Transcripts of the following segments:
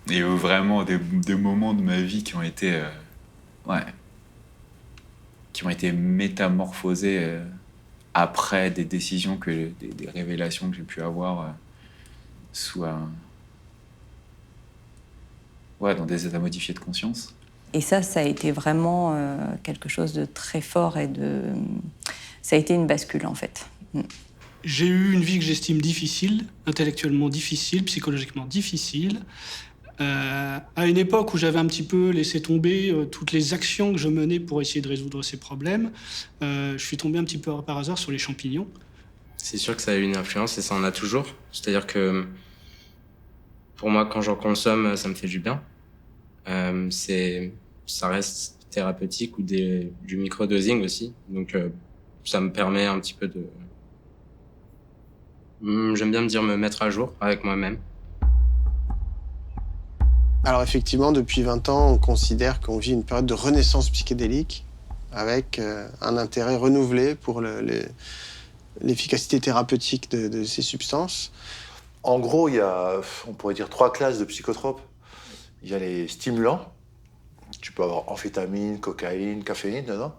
Il y a eu vraiment des moments de ma vie qui ont été, ouais, qui ont été métamorphosés après des décisions des révélations que j'ai pu avoir sous un, ouais, dans des états modifiés de conscience. Et ça a été vraiment quelque chose de très fort et ça a été une bascule en fait. J'ai eu une vie que j'estime difficile, intellectuellement difficile, psychologiquement difficile. À une époque où j'avais un petit peu laissé tomber toutes les actions que je menais pour essayer de résoudre ces problèmes, je suis tombé un petit peu par hasard sur les champignons. C'est sûr que ça a eu une influence et ça en a toujours. C'est-à-dire que pour moi, quand j'en consomme, ça me fait du bien. Ça reste thérapeutique ou du microdosing aussi. Donc ça me permet un petit peu de... J'aime bien me dire me mettre à jour avec moi-même. Alors effectivement, depuis 20 ans, on considère qu'on vit une période de renaissance psychédélique avec un intérêt renouvelé pour l'efficacité thérapeutique de ces substances. En gros, il y a, on pourrait dire, 3 classes de psychotropes. Il y a les stimulants. Tu peux avoir amphétamine, cocaïne, caféine dedans.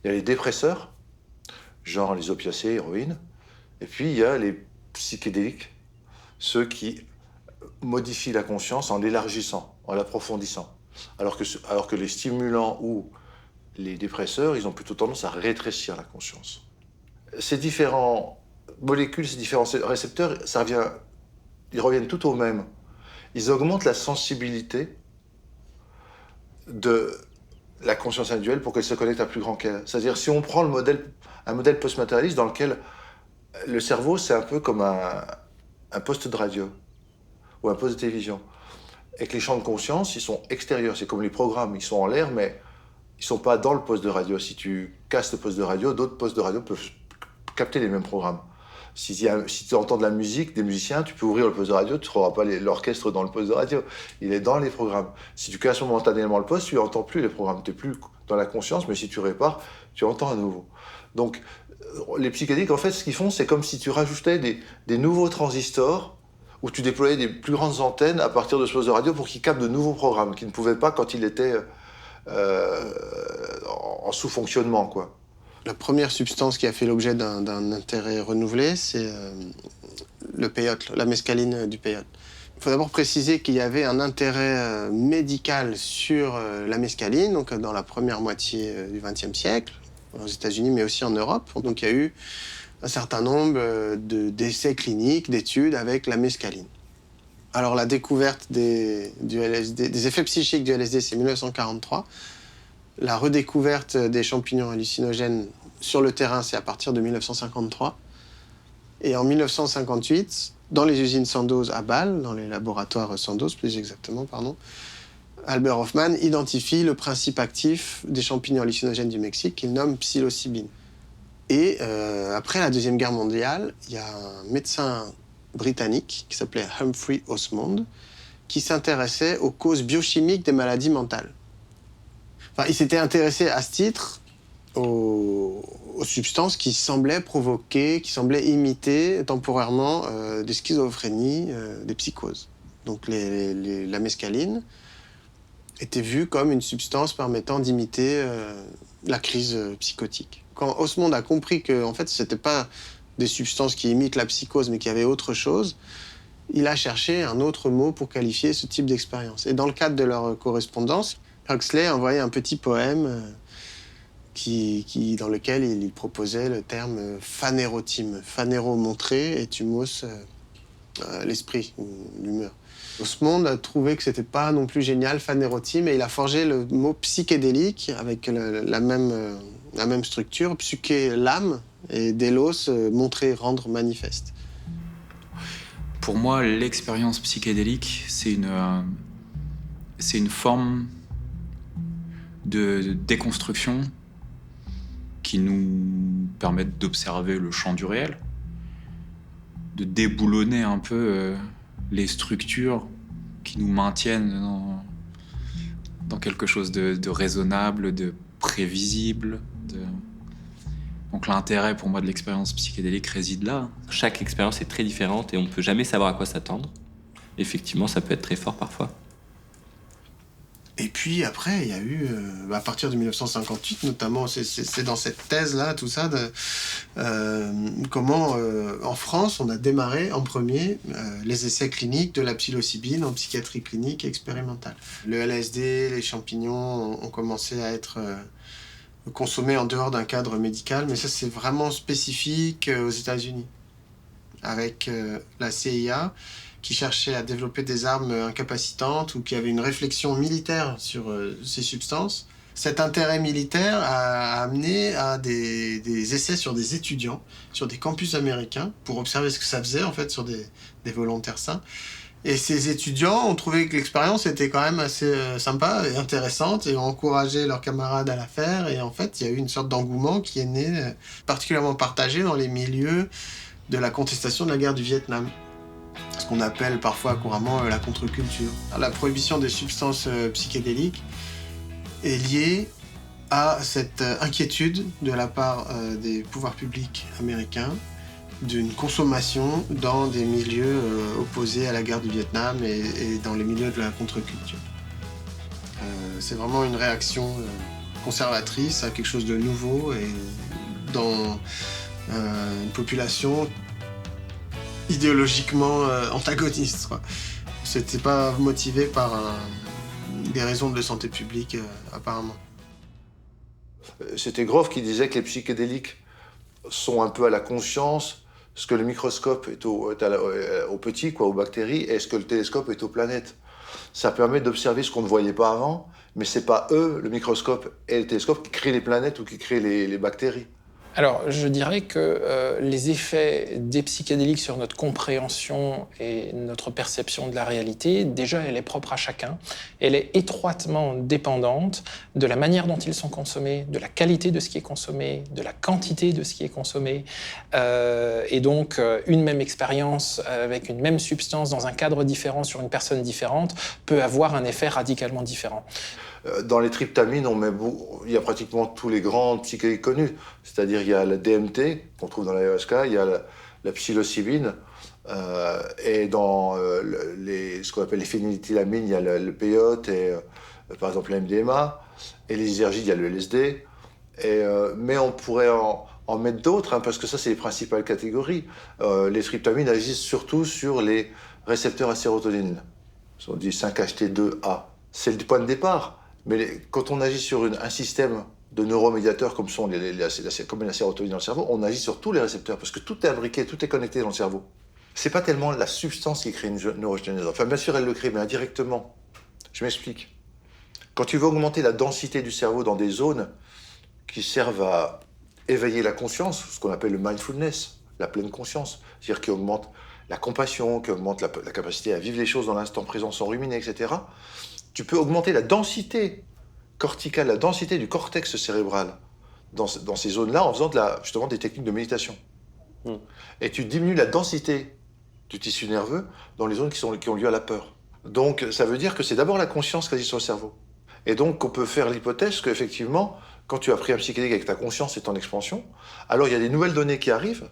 Il y a les dépresseurs, genre les opiacés, héroïne. Et puis, il y a les psychédéliques, ceux qui modifient la conscience en l'élargissant, en l'approfondissant. Alors que les stimulants ou les dépresseurs, ils ont plutôt tendance à rétrécir la conscience. Ces différentes molécules, ces différents récepteurs, ils reviennent tout au même. Ils augmentent la sensibilité de la conscience individuelle pour qu'elle se connecte à plus grand qu'elle. C'est-à-dire, si on prend un modèle post-matérialiste dans lequel le cerveau, c'est un peu comme un poste de radio ou un poste de télévision, et que les champs de conscience, ils sont extérieurs. C'est comme les programmes, ils sont en l'air, mais ils ne sont pas dans le poste de radio. Si tu casses le poste de radio, d'autres postes de radio peuvent capter les mêmes programmes. Si tu entends de la musique, des musiciens, tu peux ouvrir le poste de radio, tu ne trouveras pas l'orchestre dans le poste de radio. Il est dans les programmes. Si tu casses momentanément le poste, tu n'entends plus les programmes. Tu n'es plus dans la conscience, mais si tu répares, tu entends à nouveau. Donc, les psychédéliques, en fait, ce qu'ils font, c'est comme si tu rajoutais des nouveaux transistors où tu déployais des plus grandes antennes à partir de ce poste de radio pour qu'ils captent de nouveaux programmes qu'ils ne pouvaient pas quand il était en sous-fonctionnement, quoi. La première substance qui a fait l'objet d'un intérêt renouvelé, c'est le peyote, la mescaline du peyote. Il faut d'abord préciser qu'il y avait un intérêt médical sur la mescaline, donc dans la première moitié du XXe siècle, aux États-Unis, mais aussi en Europe. Donc il y a eu un certain nombre d'essais cliniques, d'études avec la mescaline. Alors la découverte des effets psychiques du LSD, c'est 1943. La redécouverte des champignons hallucinogènes sur le terrain, c'est à partir de 1953. Et en 1958, dans les usines Sandoz à Bâle, dans les laboratoires Sandoz plus exactement, Albert Hofmann identifie le principe actif des champignons hallucinogènes du Mexique qu'il nomme psilocybine. Et après la Deuxième Guerre mondiale, il y a un médecin britannique qui s'appelait Humphrey Osmond qui s'intéressait aux causes biochimiques des maladies mentales. Enfin, il s'était intéressé à ce titre aux substances qui semblaient provoquer, qui semblaient imiter temporairement des schizophrénies, des psychoses. Donc la mescaline était vue comme une substance permettant d'imiter la crise psychotique. Quand Osmond a compris que en fait, ce n'était pas des substances qui imitent la psychose, mais qu'il y avait autre chose, il a cherché un autre mot pour qualifier ce type d'expérience. Et dans le cadre de leur correspondance, Huxley a envoyé un petit poème dans lequel il proposait le terme phanérotime. Phanéro montrer et thumos l'esprit, l'humeur. Osmond a trouvé que c'était pas non plus génial, phanérotime, et il a forgé le mot psychédélique avec la même structure, psyché, l'âme, et délos, montrer, rendre manifeste. Pour moi, l'expérience psychédélique, c'est une forme de déconstruction qui nous permet d'observer le champ du réel, de déboulonner un peu les structures qui nous maintiennent dans quelque chose de raisonnable, de prévisible. Donc l'intérêt pour moi de l'expérience psychédélique réside là. Chaque expérience est très différente et on ne peut jamais savoir à quoi s'attendre. Effectivement, ça peut être très fort parfois. Et puis après, il y a eu, à partir de 1958, notamment, c'est dans cette thèse-là, tout ça, comment en France, on a démarré en premier les essais cliniques de la psilocybine en psychiatrie clinique et expérimentale. Le LSD, les champignons ont commencé à être consommés en dehors d'un cadre médical, mais ça c'est vraiment spécifique aux États-Unis, avec la CIA, qui cherchait à développer des armes incapacitantes ou qui avait une réflexion militaire sur ces substances. Cet intérêt militaire a amené à des essais sur des étudiants, sur des campus américains, pour observer ce que ça faisait en fait sur des volontaires sains. Et ces étudiants ont trouvé que l'expérience était quand même assez sympa et intéressante et ont encouragé leurs camarades à la faire. Et en fait, il y a eu une sorte d'engouement qui est né, particulièrement partagé dans les milieux de la contestation de la guerre du Vietnam. Ce qu'on appelle parfois couramment la contre-culture. La prohibition des substances psychédéliques est liée à cette inquiétude de la part des pouvoirs publics américains d'une consommation dans des milieux opposés à la guerre du Vietnam et dans les milieux de la contre-culture. C'est vraiment une réaction conservatrice à quelque chose de nouveau et dans une population idéologiquement antagoniste, quoi. C'était pas motivé par des raisons de santé publique, apparemment. C'était Grof qui disait que les psychédéliques sont un peu à la conscience ce que le microscope est aux petits, quoi, aux bactéries, et ce que le télescope est aux planètes. Ça permet d'observer ce qu'on ne voyait pas avant, mais c'est pas eux, le microscope et le télescope, qui créent les planètes ou qui créent les bactéries. Alors, je dirais que les effets des psychédéliques sur notre compréhension et notre perception de la réalité, déjà, elle est propre à chacun. Elle est étroitement dépendante de la manière dont ils sont consommés, de la qualité de ce qui est consommé, de la quantité de ce qui est consommé. Et donc, une même expérience avec une même substance dans un cadre différent sur une personne différente peut avoir un effet radicalement différent. Dans les tryptamines, il y a pratiquement tous les grands psychédéliques connus. C'est-à-dire, il y a la DMT, qu'on trouve dans l'ayahuasca, il y a la psilocybine, et dans ce qu'on appelle les phényléthylamines, il y a le peyote, et par exemple la MDMA, et les lysergides, il y a le LSD. Mais on pourrait en mettre d'autres, hein, parce que ça, c'est les principales catégories. Les tryptamines agissent surtout sur les récepteurs à sérotonine. On dit 5-HT2A. C'est le point de départ. Mais quand on agit sur un système de neuromédiateurs comme sont comme la sérotonine dans le cerveau, on agit sur tous les récepteurs parce que tout est imbriqué, tout est connecté dans le cerveau. C'est pas tellement la substance qui crée une neurogénèse. Enfin, bien sûr, elle le crée, mais indirectement. Je m'explique. Quand tu veux augmenter la densité du cerveau dans des zones qui servent à éveiller la conscience, ce qu'on appelle le mindfulness, la pleine conscience, c'est-à-dire qui augmente la compassion, qui augmente la capacité à vivre les choses dans l'instant présent sans ruminer, etc., tu peux augmenter la densité corticale, la densité du cortex cérébral dans ces zones-là en faisant justement des techniques de méditation. Et tu diminues la densité du tissu nerveux dans les zones qui ont lieu à la peur. Donc ça veut dire que c'est d'abord la conscience qui agit sur le cerveau. Et donc on peut faire l'hypothèse qu'effectivement, quand tu as pris un psychédélique avec ta conscience est en expansion, alors il y a des nouvelles données qui arrivent,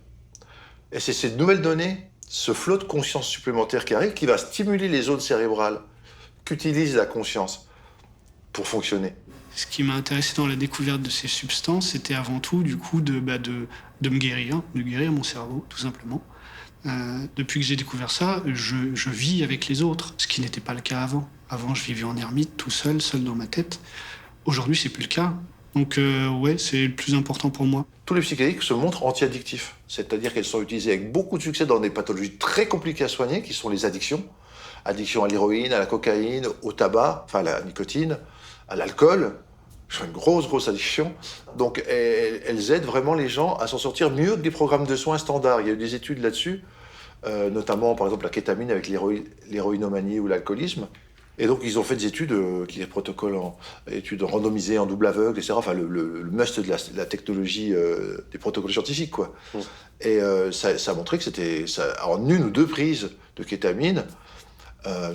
et c'est ces nouvelles données, ce flot de conscience supplémentaire qui arrive, qui va stimuler les zones cérébrales qu'utilise la conscience pour fonctionner. Ce qui m'a intéressé dans la découverte de ces substances, c'était avant tout, du coup, de me guérir, de guérir mon cerveau, tout simplement. Depuis que j'ai découvert ça, je vis avec les autres, ce qui n'était pas le cas avant. Avant, je vivais en ermite, tout seul dans ma tête. Aujourd'hui, c'est plus le cas. Donc, ouais, c'est le plus important pour moi. Tous les psychédéliques se montrent anti-addictifs, c'est-à-dire qu'elles sont utilisées avec beaucoup de succès dans des pathologies très compliquées à soigner, qui sont les addictions. Addiction à l'héroïne, à la cocaïne, au tabac, enfin à la nicotine, à l'alcool. C'est une grosse addiction. Donc elles aident vraiment les gens à s'en sortir mieux que des programmes de soins standards. Il y a eu des études là-dessus, notamment par exemple la kétamine avec l'héroïnomanie ou l'alcoolisme. Et donc ils ont fait des études, des protocoles études randomisées en double aveugle, etc. Enfin le must de la technologie, des protocoles scientifiques, quoi. Et ça a montré que en une ou deux prises de kétamine,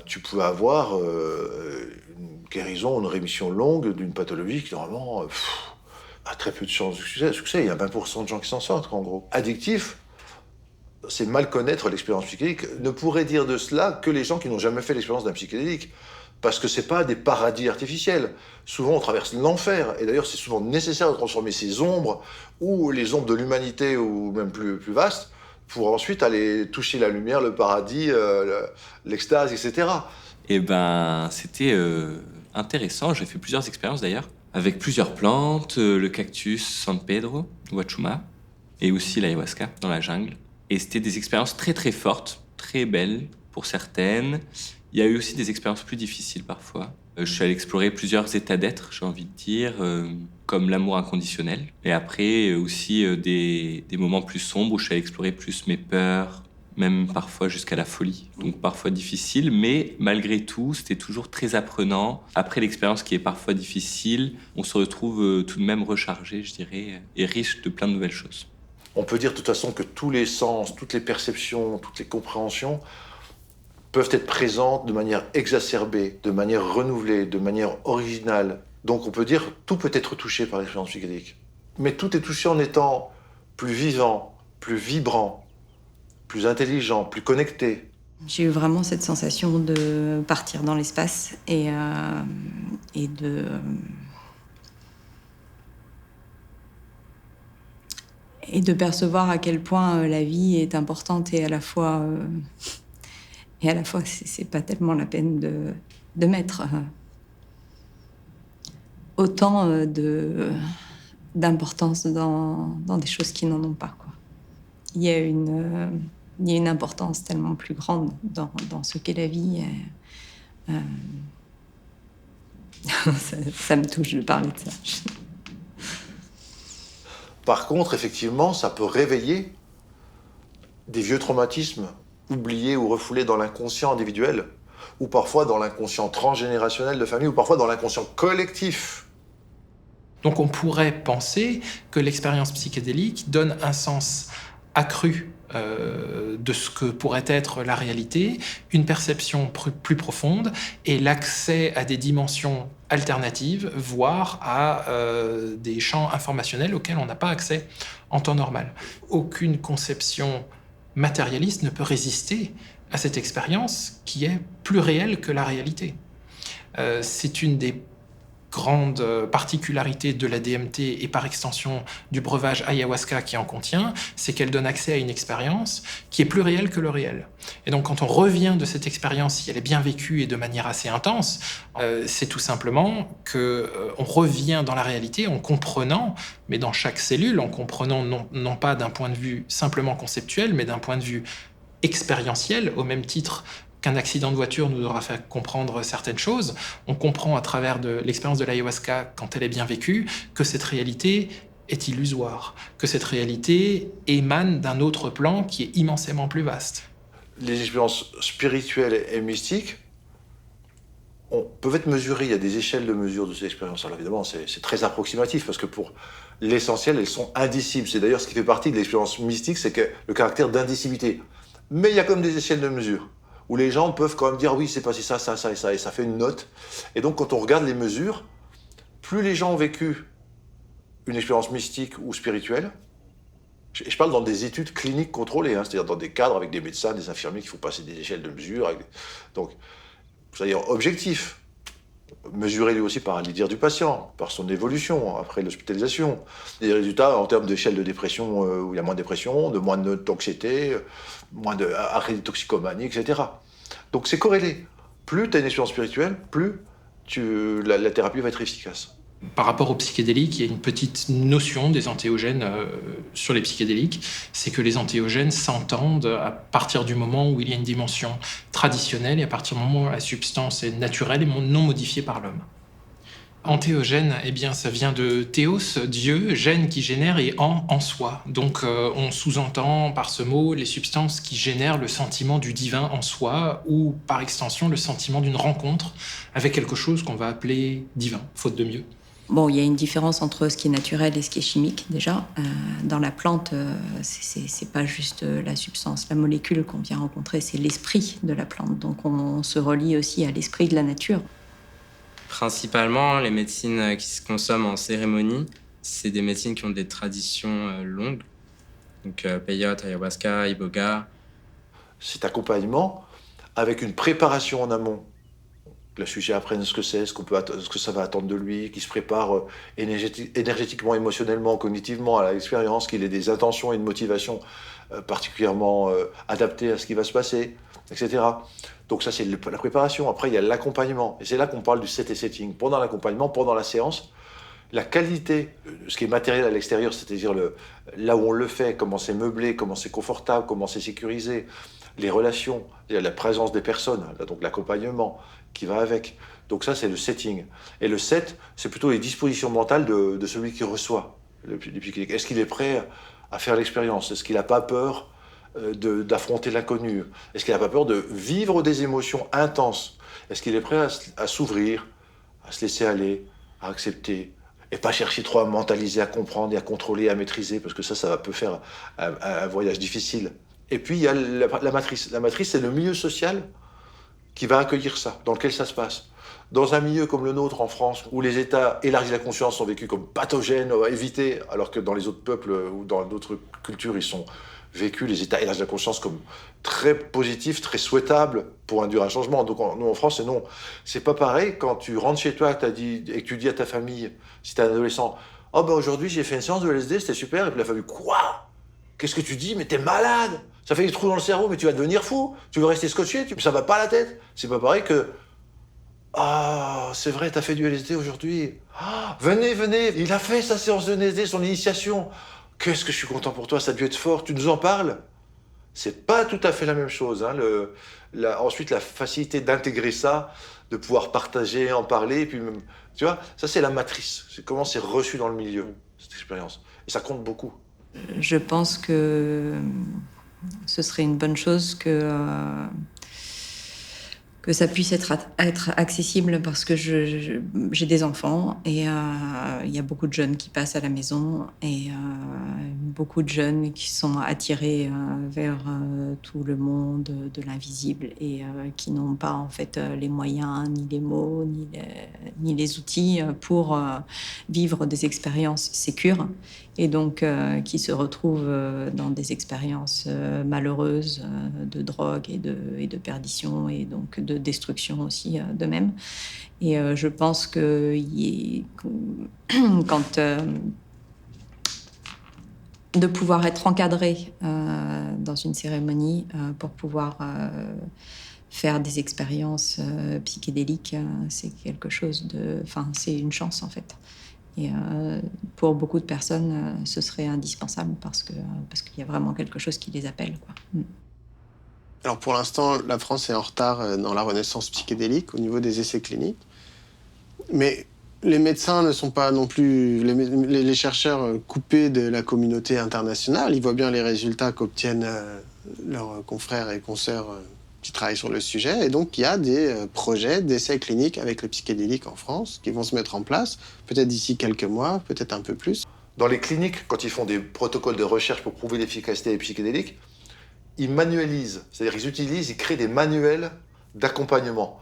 tu pouvais avoir une guérison, une rémission longue d'une pathologie qui, normalement, a très peu de chances de succès. Il y a 20% de gens qui s'en sortent, en gros. Addictif, c'est mal connaître l'expérience psychédélique. Ne pourraient dire de cela que les gens qui n'ont jamais fait l'expérience d'un psychédélique. parce que c'est pas des paradis artificiels. Souvent, on traverse l'enfer, et d'ailleurs, c'est souvent nécessaire de transformer ces ombres, ou les ombres de l'humanité, ou même plus vastes, pour ensuite aller toucher la lumière, le paradis, l'extase, etc. Eh ben, c'était intéressant. J'ai fait plusieurs expériences d'ailleurs, avec plusieurs plantes, le cactus San Pedro, Huachuma, et aussi l'ayahuasca dans la jungle. Et c'était des expériences très très fortes, très belles pour certaines. Il y a eu aussi des expériences plus difficiles parfois. Je suis allé explorer plusieurs états d'être, j'ai envie de dire, comme l'amour inconditionnel. Et après aussi des moments plus sombres où je suis allé explorer plus mes peurs, même parfois jusqu'à la folie. Donc parfois difficile, mais malgré tout, c'était toujours très apprenant. Après l'expérience qui est parfois difficile, on se retrouve tout de même rechargé, je dirais, et riche de plein de nouvelles choses. On peut dire de toute façon que tous les sens, toutes les perceptions, toutes les compréhensions peuvent être présentes de manière exacerbée, de manière renouvelée, de manière originale. Donc on peut dire que tout peut être touché par l'expérience psychédélique. Mais tout est touché en étant plus vivant, plus vibrant, plus intelligent, plus connecté. J'ai eu vraiment cette sensation de partir dans l'espace et de percevoir à quel point la vie est importante et à la fois c'est pas tellement la peine de mettre autant d'importance dans des choses qui n'en ont pas, quoi. Il y a une importance tellement plus grande dans ce qu'est la vie. Ça me touche de parler de ça. Par contre, effectivement, ça peut réveiller des vieux traumatismes oubliés ou refoulés dans l'inconscient individuel, ou parfois dans l'inconscient transgénérationnel de famille, ou parfois dans l'inconscient collectif. Donc on pourrait penser que l'expérience psychédélique donne un sens accru de ce que pourrait être la réalité, une perception plus profonde et l'accès à des dimensions alternatives, voire à des champs informationnels auxquels on n'a pas accès en temps normal. Aucune conception matérialiste ne peut résister à cette expérience qui est plus réelle que la réalité. C'est une des grande particularité de la DMT et par extension du breuvage ayahuasca qui en contient, c'est qu'elle donne accès à une expérience qui est plus réelle que le réel. Et donc quand on revient de cette expérience, si elle est bien vécue et de manière assez intense, c'est tout simplement qu'on revient dans la réalité en comprenant, mais dans chaque cellule, en comprenant non pas d'un point de vue simplement conceptuel, mais d'un point de vue expérientiel, au même titre qu'un accident de voiture nous aura fait comprendre certaines choses. On comprend à travers de l'expérience de l'ayahuasca, quand elle est bien vécue, que cette réalité est illusoire, que cette réalité émane d'un autre plan qui est immensément plus vaste. Les expériences spirituelles et mystiques peuvent être mesurées. Il y a des échelles de mesure de ces expériences. Alors évidemment, c'est très approximatif parce que pour l'essentiel, elles sont indicibles. C'est d'ailleurs ce qui fait partie de l'expérience mystique, c'est que le caractère d'indicibilité. Mais il y a comme des échelles de mesure, où les gens peuvent quand même dire oui, c'est passé ça, ça, ça et ça, et ça fait une note. Et donc quand on regarde les mesures, plus les gens ont vécu une expérience mystique ou spirituelle, je parle dans des études cliniques contrôlées, c'est-à-dire dans des cadres avec des médecins, des infirmiers qui font passer des échelles de mesure, donc c'est-à-dire objectif, mesuré lui aussi par les dires du patient, par son évolution après l'hospitalisation. Des résultats en termes d'échelle de dépression, où il y a moins de dépression, de moins d'anxiété, moins d'arrêt de toxicomanie, etc. Donc c'est corrélé. Plus tu as une expérience spirituelle, plus la thérapie va être efficace. Par rapport aux psychédéliques, il y a une petite notion des antéogènes sur les psychédéliques, c'est que les antéogènes s'entendent à partir du moment où il y a une dimension traditionnelle et à partir du moment où la substance est naturelle et non modifiée par l'homme. Antéogène, eh bien, ça vient de théos, Dieu, gène qui génère et en soi. Donc on sous-entend par ce mot les substances qui génèrent le sentiment du divin en soi ou par extension le sentiment d'une rencontre avec quelque chose qu'on va appeler divin, faute de mieux. Bon, il y a une différence entre ce qui est naturel et ce qui est chimique, déjà. Dans la plante, c'est pas juste la substance, la molécule qu'on vient rencontrer, c'est l'esprit de la plante. Donc on se relie aussi à l'esprit de la nature. Principalement, les médecines qui se consomment en cérémonie, c'est des médecines qui ont des traditions longues. Donc peyote, ayahuasca, iboga. Cet accompagnement, avec une préparation en amont, Que le sujet apprenne ce que c'est, ce que ça va attendre de lui, qu'il se prépare énergétiquement, émotionnellement, cognitivement à l'expérience, qu'il ait des intentions et une motivation particulièrement adaptées à ce qui va se passer, etc. Donc ça, c'est la préparation. Après, il y a l'accompagnement. Et c'est là qu'on parle du set et setting. Pendant l'accompagnement, pendant la séance, la qualité, ce qui est matériel à l'extérieur, c'est-à-dire là où on le fait, comment c'est meublé, comment c'est confortable, comment c'est sécurisé, les relations, il y a la présence des personnes, donc l'accompagnement qui va avec. Donc ça, c'est le setting. Et le set, c'est plutôt les dispositions mentales de celui qui reçoit. Est-ce qu'il est prêt à faire l'expérience? Est-ce qu'il n'a pas peur d'affronter l'inconnu? Est-ce qu'il n'a pas peur de vivre des émotions intenses? Est-ce qu'il est prêt à s'ouvrir, à se laisser aller, à accepter? Et pas chercher trop à mentaliser, à comprendre et à contrôler, à maîtriser, parce que ça peut faire un voyage difficile. Et puis, il y a la matrice. La matrice, c'est le milieu social qui va accueillir ça, dans lequel ça se passe. Dans un milieu comme le nôtre en France, où les États élargis la conscience sont vécus comme pathogènes à éviter, alors que dans les autres peuples ou dans d'autres cultures, ils sont vécus, les États élargis la conscience, comme très positifs, très souhaitables pour induire un changement. Donc nous, en France, non. C'est pas pareil quand tu rentres chez toi et que tu dis à ta famille, si t'es un adolescent, « Oh ben aujourd'hui, j'ai fait une séance de LSD, c'était super. » Et puis la famille, « Quoi ? Qu'est-ce que tu dis? Mais t'es malade! Ça fait des trous dans le cerveau, mais tu vas devenir fou! Tu veux rester scotché? Ça va pas à la tête! » C'est pas pareil que « Ah, c'est vrai, t'as fait du LSD aujourd'hui. Ah, venez, il a fait sa séance de LSD, son initiation. Qu'est-ce que je suis content pour toi, ça a dû être fort, tu nous en parles? » C'est pas tout à fait la même chose. Hein. Ensuite, la facilité d'intégrer ça, de pouvoir partager, en parler, et puis même, tu vois, ça c'est la matrice. C'est comment c'est reçu dans le milieu, cette expérience. Et ça compte beaucoup. Je pense que ce serait une bonne chose que ça puisse être accessible parce que j'ai des enfants et il y a beaucoup de jeunes qui passent à la maison et beaucoup de jeunes qui sont attirés vers tout le monde de l'invisible et qui n'ont pas en fait les moyens, ni les mots, ni les outils pour vivre des expériences sécures et donc qui se retrouvent dans des expériences malheureuses de drogue et de perdition et donc de destruction aussi d'eux-mêmes. Et je pense que quand de pouvoir être encadré dans une cérémonie pour pouvoir faire des expériences psychédéliques, c'est quelque chose c'est une chance en fait. Et pour beaucoup de personnes, ce serait indispensable parce qu'il y a vraiment quelque chose qui les appelle, quoi. Alors pour l'instant, la France est en retard dans la renaissance psychédélique au niveau des essais cliniques. Mais les médecins ne sont pas non plus les chercheurs coupés de la communauté internationale. Ils voient bien les résultats qu'obtiennent leurs confrères et consoeurs qui travaillent sur le sujet. Et donc, il y a des projets d'essais cliniques avec le psychédélique en France qui vont se mettre en place, peut-être d'ici quelques mois, peut-être un peu plus. Dans les cliniques, quand ils font des protocoles de recherche pour prouver l'efficacité des psychédéliques, ils manualisent, c'est-à-dire ils créent des manuels d'accompagnement.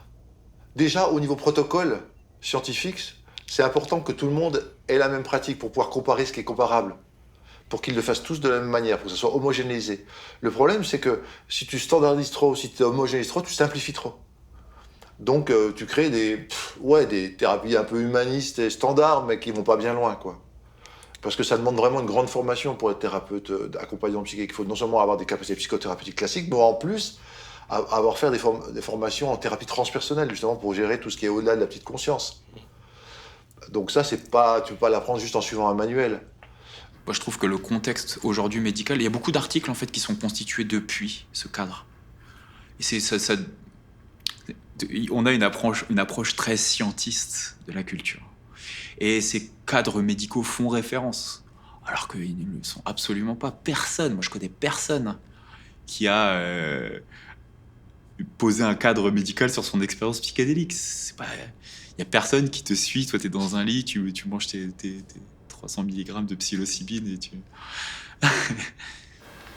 Déjà, au niveau protocole scientifique, c'est important que tout le monde ait la même pratique pour pouvoir comparer ce qui est comparable, pour qu'ils le fassent tous de la même manière, pour que ça soit homogénéisé. Le problème, c'est que si tu standardises trop, si tu homogénéises trop, tu simplifies trop. Donc, tu crées des thérapies un peu humanistes et standards, mais qui vont pas bien loin, quoi. Parce que ça demande vraiment une grande formation pour être thérapeute accompagnant psychique. Il faut non seulement avoir des capacités psychothérapeutiques classiques, mais en plus avoir fait des formations en thérapie transpersonnelle, justement pour gérer tout ce qui est au-delà de la petite conscience. Donc ça, tu peux pas l'apprendre juste en suivant un manuel. Moi, je trouve que le contexte aujourd'hui médical, il y a beaucoup d'articles en fait qui sont constitués depuis ce cadre. Et on a une approche très scientiste de la culture. Et ces cadres médicaux font référence, alors qu'ils ne le sont absolument pas. Moi je connais personne qui a posé un cadre médical sur son expérience psychédélique. Il n'y a personne qui te suit, toi t'es dans un lit, tu manges tes 300 mg de psilocybine et tu...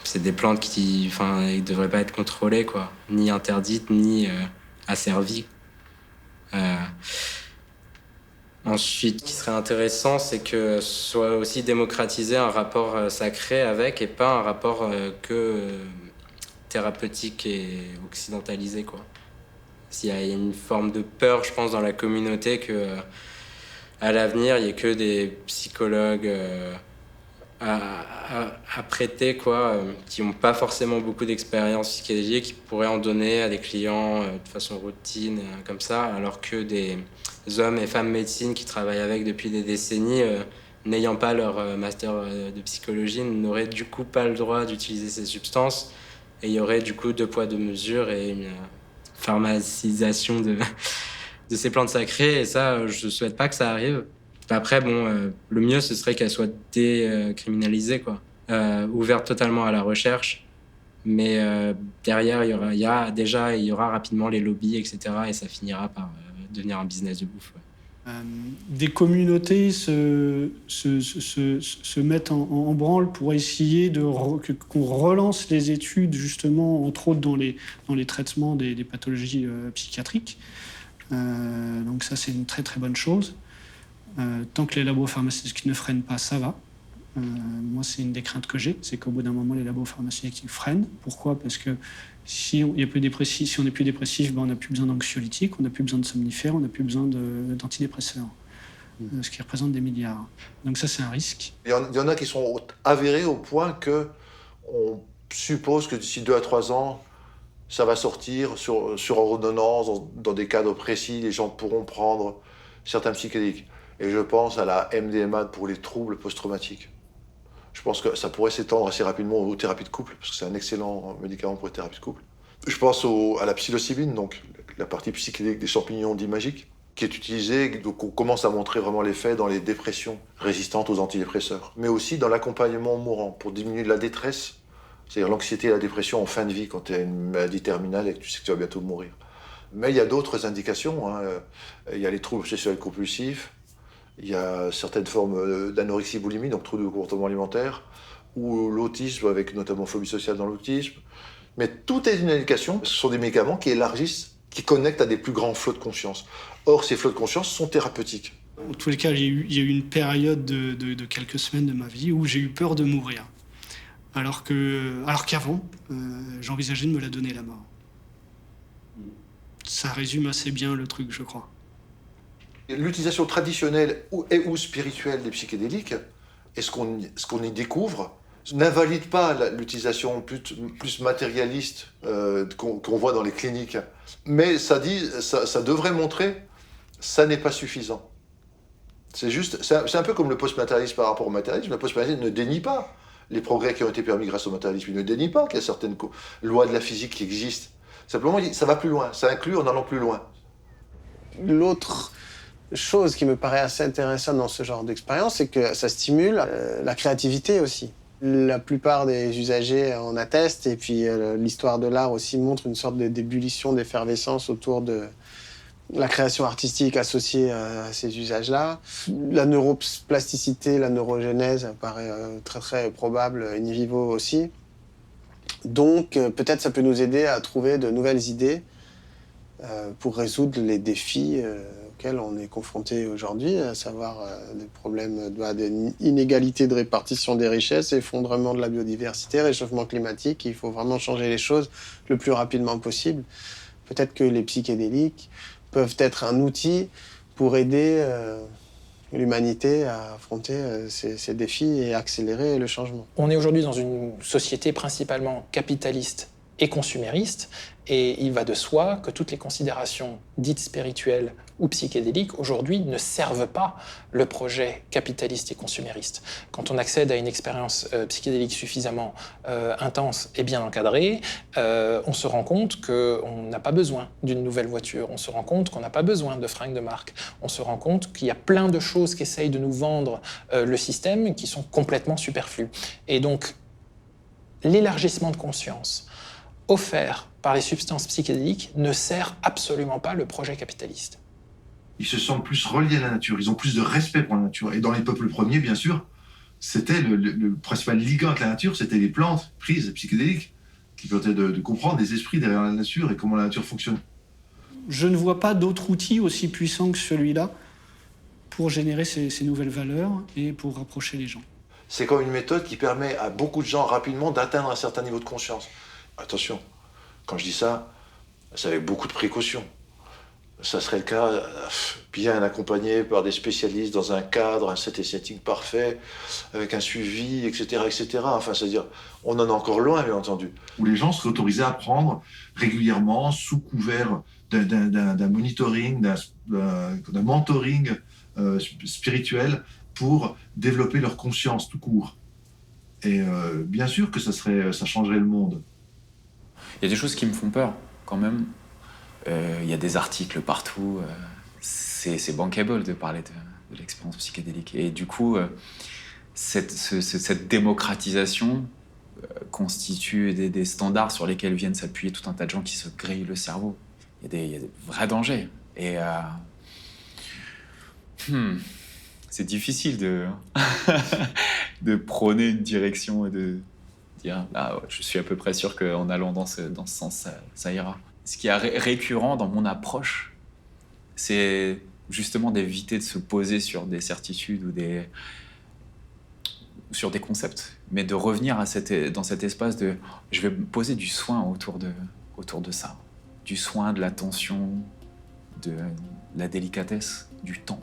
C'est des plantes qui ne devraient pas être contrôlées, quoi. Ni interdites, ni asservies. Ensuite, ce qui serait intéressant, c'est que soit aussi démocratisé un rapport sacré avec et pas un rapport que thérapeutique et occidentalisé, quoi. Il y a une forme de peur, je pense, dans la communauté que à l'avenir, il n'y ait que des psychologues à prêter, quoi, qui n'ont pas forcément beaucoup d'expérience psychédélique, qui pourraient en donner à des clients de façon routine, comme ça, alors que des hommes et femmes médecine qui travaillent avec depuis des décennies, n'ayant pas leur master de psychologie, n'auraient du coup pas le droit d'utiliser ces substances. Et il y aurait du coup 2 poids 2 mesures et une pharmacisation de ces plantes sacrées. Et ça, je ne souhaite pas que ça arrive. Après, bon, le mieux, ce serait qu'elle soit décriminalisée, quoi. Ouverte totalement à la recherche. Mais derrière, il y aura rapidement les lobbies, etc. Et ça finira par devenir un business de bouffe. Ouais. Des communautés se mettent en branle pour essayer qu'on relance les études, justement, entre autres dans les traitements des pathologies psychiatriques. Donc ça, c'est une très très bonne chose. Tant que les labos pharmaceutiques ne freinent pas, ça va. Moi, c'est une des craintes que j'ai, c'est qu'au bout d'un moment, les labos pharmaceutiques freinent. Pourquoi ? Parce que si on n'est plus dépressif, on n'a plus besoin d'anxiolytiques, on n'a plus besoin de somnifères, on n'a plus besoin d'antidépresseurs, ce qui représente des milliards. Donc ça, c'est un risque. Il y en a qui sont avérés au point qu'on suppose que d'ici 2 à 3 ans, ça va sortir sur ordonnance, dans des cadres précis, les gens pourront prendre certains psychédéliques. Et je pense à la MDMA pour les troubles post-traumatiques. Je pense que ça pourrait s'étendre assez rapidement aux thérapies de couple, parce que c'est un excellent médicament pour les thérapies de couple. Je pense à la psilocybine, donc la partie psychédélique des champignons dits magiques, qui est utilisée, donc on commence à montrer vraiment l'effet dans les dépressions résistantes aux antidépresseurs, mais aussi dans l'accompagnement au mourant, pour diminuer la détresse, c'est-à-dire l'anxiété et la dépression en fin de vie, quand tu as une maladie terminale et que tu sais que tu vas bientôt mourir. Mais il y a d'autres indications, hein. Il y a les troubles obsessionnels compulsifs, il y a certaines formes d'anorexie-boulimie, donc troubles du comportement alimentaire, ou l'autisme, avec notamment phobie sociale dans l'autisme. Mais tout est une indication. Ce sont des médicaments qui élargissent, qui connectent à des plus grands flots de conscience. Or, ces flots de conscience sont thérapeutiques. En tous les cas, il y a eu une période de quelques semaines de ma vie où j'ai eu peur de mourir. Alors qu'avant, j'envisageais de me la donner, la mort. Ça résume assez bien le truc, je crois. L'utilisation traditionnelle ou spirituelle des psychédéliques, et ce qu'on y découvre, n'invalide pas l'utilisation plus matérialiste qu'on voit dans les cliniques. Mais ça devrait montrer, ça n'est pas suffisant. C'est un peu comme le post-matérialisme par rapport au matérialisme. Le post-matérialisme ne dénie pas les progrès qui ont été permis grâce au matérialisme. Il ne dénie pas qu'il y a certaines lois de la physique qui existent. Simplement, ça va plus loin. Ça inclut en allant plus loin. L'autre chose qui me paraît assez intéressante dans ce genre d'expérience, c'est que ça stimule la créativité aussi. La plupart des usagers en attestent, et puis l'histoire de l'art aussi montre une sorte d'ébullition, d'effervescence autour de la création artistique associée à ces usages-là. La neuroplasticité, la neurogénèse paraît très très probable in vivo aussi. Donc peut-être ça peut nous aider à trouver de nouvelles idées pour résoudre les défis auxquels on est confronté aujourd'hui, à savoir des problèmes d'inégalité de répartition des richesses, effondrement de la biodiversité, réchauffement climatique. Il faut vraiment changer les choses le plus rapidement possible. Peut-être que les psychédéliques peuvent être un outil pour aider l'humanité à affronter ces défis et accélérer le changement. On est aujourd'hui dans une société principalement capitaliste et consumériste, et il va de soi que toutes les considérations dites spirituelles ou psychédéliques aujourd'hui ne servent pas le projet capitaliste et consumériste. Quand on accède à une expérience psychédélique suffisamment intense et bien encadrée, on se rend compte qu'on n'a pas besoin d'une nouvelle voiture, on se rend compte qu'on n'a pas besoin de fringues de marque, on se rend compte qu'il y a plein de choses qu'essaye de nous vendre le système qui sont complètement superflues. Et donc, l'élargissement de conscience offert par les substances psychédéliques ne sert absolument pas le projet capitaliste. Ils se sentent plus reliés à la nature, ils ont plus de respect pour la nature. Et dans les peuples premiers, bien sûr, c'était le principal ligand avec la nature, c'était les plantes prises psychédéliques qui permettaient de comprendre les esprits derrière la nature et comment la nature fonctionne. Je ne vois pas d'autre outil aussi puissant que celui-là pour générer ces nouvelles valeurs et pour rapprocher les gens. C'est comme une méthode qui permet à beaucoup de gens rapidement d'atteindre un certain niveau de conscience. Attention, quand je dis ça, c'est avec beaucoup de précautions. Ça serait le cas bien accompagné par des spécialistes dans un cadre, un setting parfait, avec un suivi, etc., etc. Enfin, c'est-à-dire, on en est encore loin, bien entendu. Où les gens seraient autorisés à prendre régulièrement, sous couvert d'un monitoring, d'un mentoring spirituel, pour développer leur conscience tout court. Et bien sûr que ça changerait le monde. Il y a des choses qui me font peur, quand même. Il y a des articles partout. C'est bankable de parler de l'expérience psychédélique. Et du coup, cette démocratisation constitue des standards sur lesquels viennent s'appuyer tout un tas de gens qui se grillent le cerveau. Il y a des vrais dangers. Et c'est difficile de prôner une direction et de dire ah, je suis à peu près sûr qu'en allant dans ce sens, ça ira. Ce qui est récurrent dans mon approche, c'est justement d'éviter de se poser sur des certitudes ou sur des concepts, mais de revenir dans cet espace de je vais me poser du soin autour de ça, du soin, de l'attention, de la délicatesse, du temps.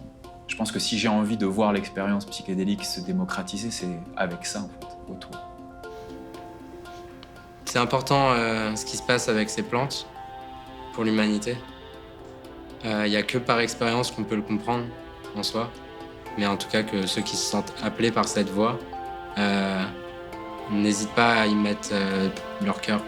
Je pense que si j'ai envie de voir l'expérience psychédélique se démocratiser, c'est avec ça en fait, autour. C'est important ce qui se passe avec ces plantes pour l'humanité. Il n'y a que par expérience qu'on peut le comprendre en soi, mais en tout cas que ceux qui se sentent appelés par cette voie n'hésitent pas à y mettre leur cœur.